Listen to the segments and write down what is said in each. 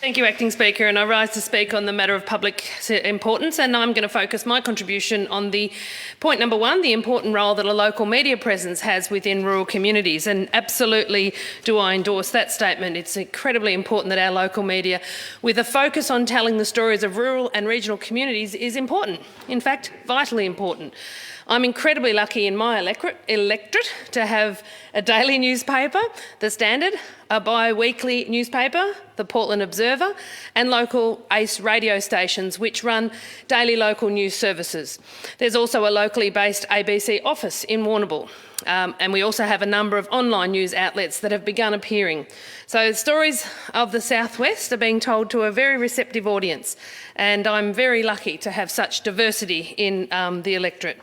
Thank you, Acting Speaker, and I rise to speak on the matter of public importance, and I'm going to focus my contribution on the point number one, the important role that a local media presence has within rural communities, and absolutely do I endorse that statement. It's incredibly important that our local media, with a focus on telling the stories of rural and regional communities, is important, in fact, vitally important. I'm incredibly lucky in my electorate to have a daily newspaper, The Standard, a bi-weekly newspaper, the Portland Observer, and local ACE radio stations which run daily local news services. There's also a locally based ABC office in Warrnambool. And we also have a number of online news outlets that have begun appearing. So the stories of the Southwest are being told to a very receptive audience, and I'm very lucky to have such diversity in the electorate.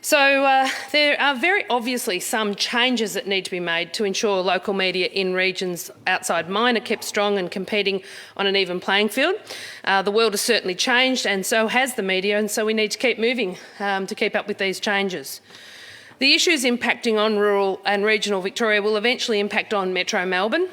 So there are very obviously some changes that need to be made to ensure local media in regions outside mine are kept strong and competing on an even playing field. The world has certainly changed, and so has the media, and so we need to keep moving to keep up with these changes. The issues impacting on rural and regional Victoria will eventually impact on Metro Melbourne.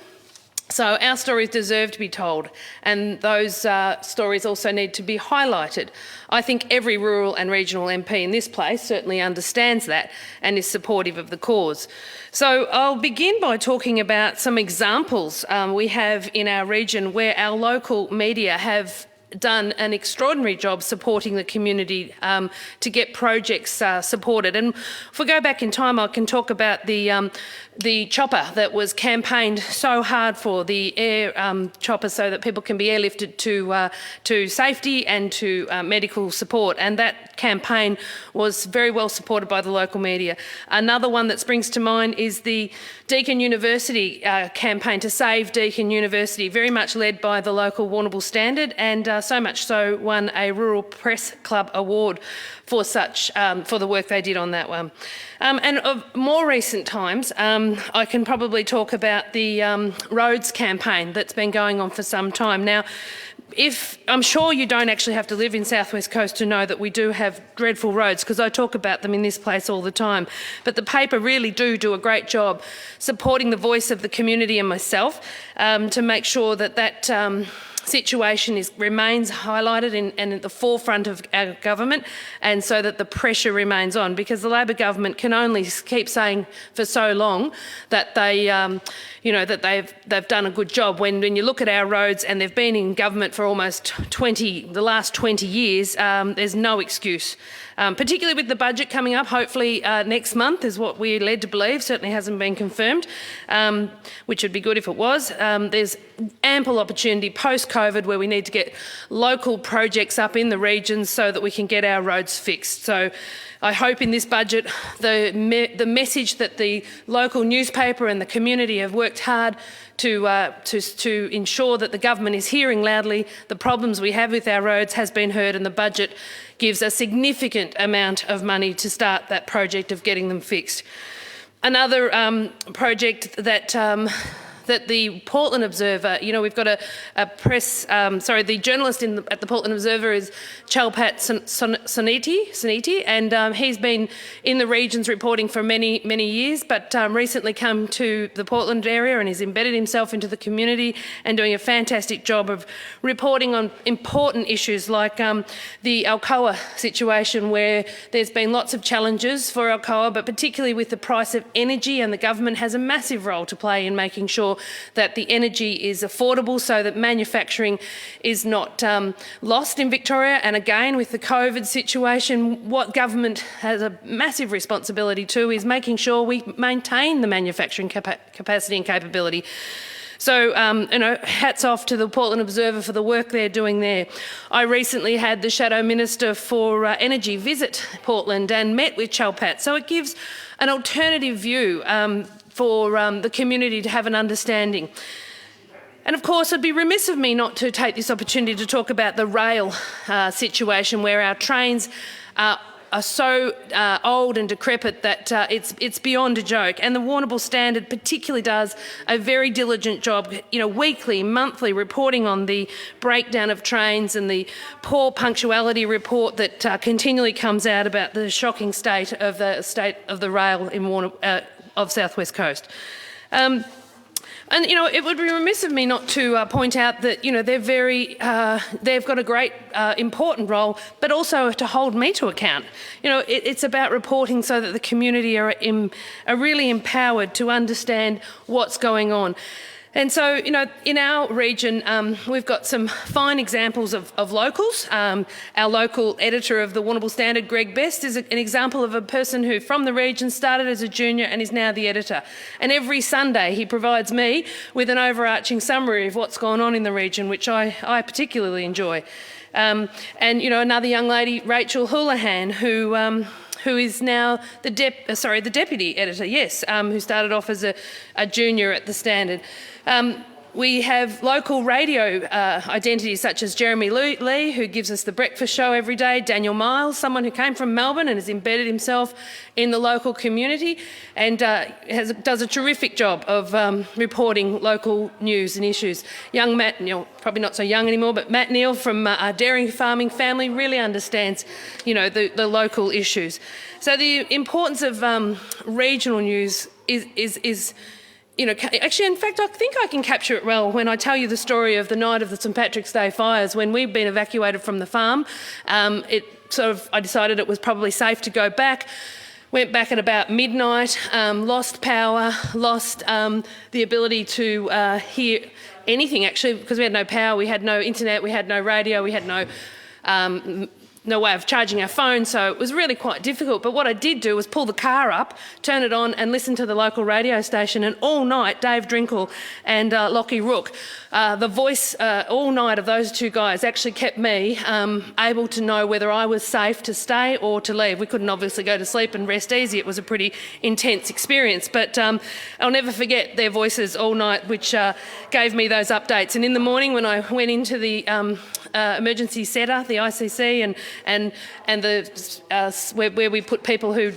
So our stories deserve to be told, and those stories also need to be highlighted. I think every rural and regional MP in this place certainly understands that and is supportive of the cause. So I'll begin by talking about some examples we have in our region where our local media have done an extraordinary job supporting the community to get projects supported. And if we go back in time, I can talk about the chopper that was campaigned so hard for, the air chopper, so that people can be airlifted to safety and to medical support. And that campaign was very well supported by the local media. Another one that springs to mind is the Deakin University campaign to save Deakin University, very much led by the local Warrnambool Standard, and so much so won a Rural Press Club award for for the work they did on that one. And of more recent times, I can probably talk about the roads campaign that's been going on for some time. Now, I'm sure you don't actually have to live in South West Coast to know that we do have dreadful roads, because I talk about them in this place all the time. But the paper really do a great job supporting the voice of the community and myself to make sure that situation remains highlighted and at the forefront of our government, and so that the pressure remains on, because the Labor government can only keep saying for so long that they've done a good job. When you look at our roads, and they've been in government for almost the last 20 years, there's no excuse. Particularly with the budget coming up, hopefully next month is what we're led to believe, certainly hasn't been confirmed, which would be good if it was. There's ample opportunity post-COVID where we need to get local projects up in the regions so that we can get our roads fixed. So I hope in this budget the message that the local newspaper and the community have worked hard to ensure that the government is hearing loudly the problems we have with our roads has been heard, and the budget gives a significant amount of money to start that project of getting them fixed. Another project that the Portland Observer, we've got the journalist at the Portland Observer is Chalpat Soneti, and he's been in the regions reporting for many, many years, but recently come to the Portland area and has embedded himself into the community and doing a fantastic job of reporting on important issues like the Alcoa situation, where there's been lots of challenges for Alcoa, but particularly with the price of energy, and the government has a massive role to play in making sure that the energy is affordable so that manufacturing is not lost in Victoria. And again, with the COVID situation, what government has a massive responsibility to is making sure we maintain the manufacturing capacity and capability. So, hats off to the Portland Observer for the work they're doing there. I recently had the Shadow Minister for Energy visit Portland and met with Chalpat, so it gives an alternative view for the community to have an understanding. And of course, it'd be remiss of me not to take this opportunity to talk about the rail situation, where our trains are so old and decrepit that it's beyond a joke. And the Warrnambool Standard particularly does a very diligent job, weekly, monthly, reporting on the breakdown of trains and the poor punctuality report that continually comes out about the shocking state of the rail in of South West Coast. And, it would be remiss of me not to point out that, they've got a great, important role, but also to hold me to account. It's about reporting so that the community are really empowered to understand what's going on. And so, in our region, we've got some fine examples of locals. Our local editor of the Warrnambool Standard, Greg Best, is an example of a person who, from the region, started as a junior and is now the editor. And every Sunday he provides me with an overarching summary of what's gone on in the region, which I particularly enjoy. And, another young lady, Rachel Houlihan, who is now the deputy editor, who started off as a junior at the Standard. We have local radio identities such as Jeremy Lee, who gives us the breakfast show every day, Daniel Miles, someone who came from Melbourne and has embedded himself in the local community and does a terrific job of reporting local news and issues. Young Matt, probably not so young anymore, but Matt Neal from a dairy farming family really understands, the local issues. So the importance of regional news is actually, in fact, I think I can capture it well when I tell you the story of the night of the St Patrick's Day fires. When we'd been evacuated from the farm, I decided it was probably safe to go back. Went back at about midnight, lost power, lost the ability to hear anything, actually, because we had no power, we had no internet, we had no radio, we had no way of charging our phone, so it was really quite difficult. But what I did do was pull the car up, turn it on and listen to the local radio station, and all night Dave Drinkle and Lockie Rook, the voice all night of those two guys actually kept me able to know whether I was safe to stay or to leave. We couldn't obviously go to sleep and rest easy. It was a pretty intense experience, but I'll never forget their voices all night, which gave me those updates. And in the morning when I went into the emergency centre, the ICC, and where we put people who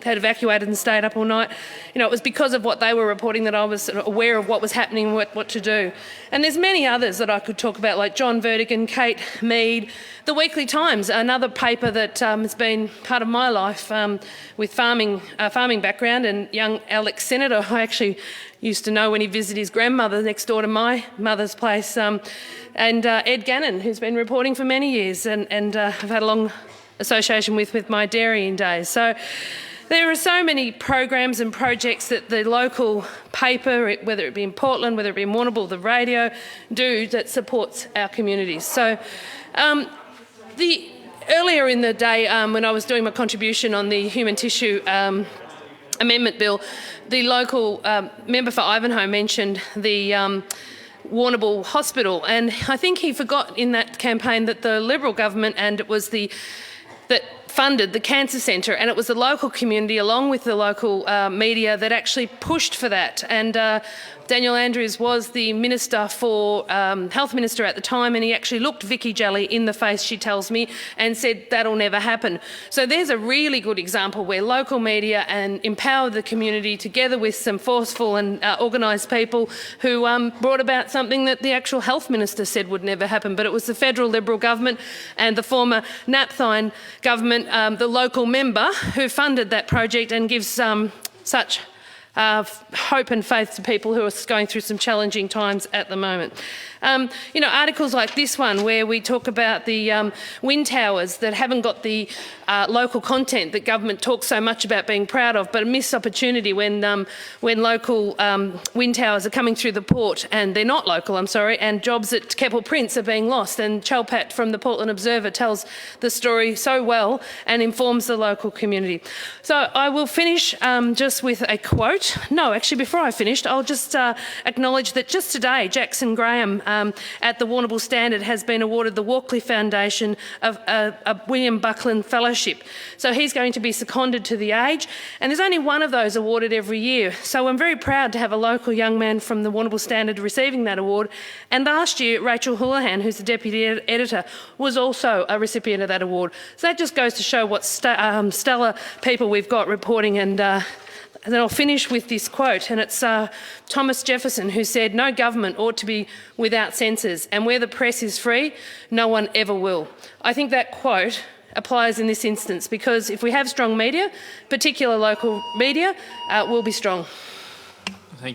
had evacuated and stayed up all night, it was because of what they were reporting that I was aware of what was happening and what to do. And there's many others that I could talk about, like John Vertigan, Kate Mead, the Weekly Times, another paper that has been part of my life with farming background, and young Alex Senator, I actually used to know when he visited his grandmother next door to my mother's place, and Ed Gannon, who's been reporting for many years, and I've had a long association with my dairying days. So there are so many programs and projects that the local paper, whether it be in Portland, whether it be in Warrnambool, the radio, do that supports our communities. So earlier in the day, when I was doing my contribution on the human tissue amendment bill, the local member for Ivanhoe mentioned the Warrnambool Hospital, and I think he forgot in that campaign that the Liberal government, and it was that funded the Cancer Centre, and it was the local community along with the local media that actually pushed for that. And Daniel Andrews was the Minister for Health Minister at the time, and he actually looked Vicky Jelley in the face, she tells me, and said that'll never happen. So there's a really good example where local media and empowered the community together with some forceful and organised people who brought about something that the actual Health Minister said would never happen. But it was the federal Liberal government and the former Napthine government, the local member, who funded that project and gives such hope and faith to people who are going through some challenging times at the moment. Articles like this one where we talk about the wind towers that haven't got the local content that government talks so much about being proud of, but a missed opportunity when local wind towers are coming through the port, and they're not local, and jobs at Keppel Prince are being lost. And Chalpat from the Portland Observer tells the story so well and informs the local community. So I will finish just with a quote. No, actually, before I finish, I'll just acknowledge that just today, Jackson Graham at the Warrnambool Standard has been awarded the Walkley Foundation of a William Buckland Fellowship. So he's going to be seconded to the Age, and there's only one of those awarded every year. So I'm very proud to have a local young man from the Warrnambool Standard receiving that award. And last year, Rachel Houlihan, who's the deputy editor, was also a recipient of that award. So that just goes to show what stellar people we've got reporting. And then I'll finish with this quote, and it's Thomas Jefferson, who said, "No government ought to be without censors, and where the press is free, no one ever will." I think that quote applies in this instance, because if we have strong media, particular local media, we'll be strong.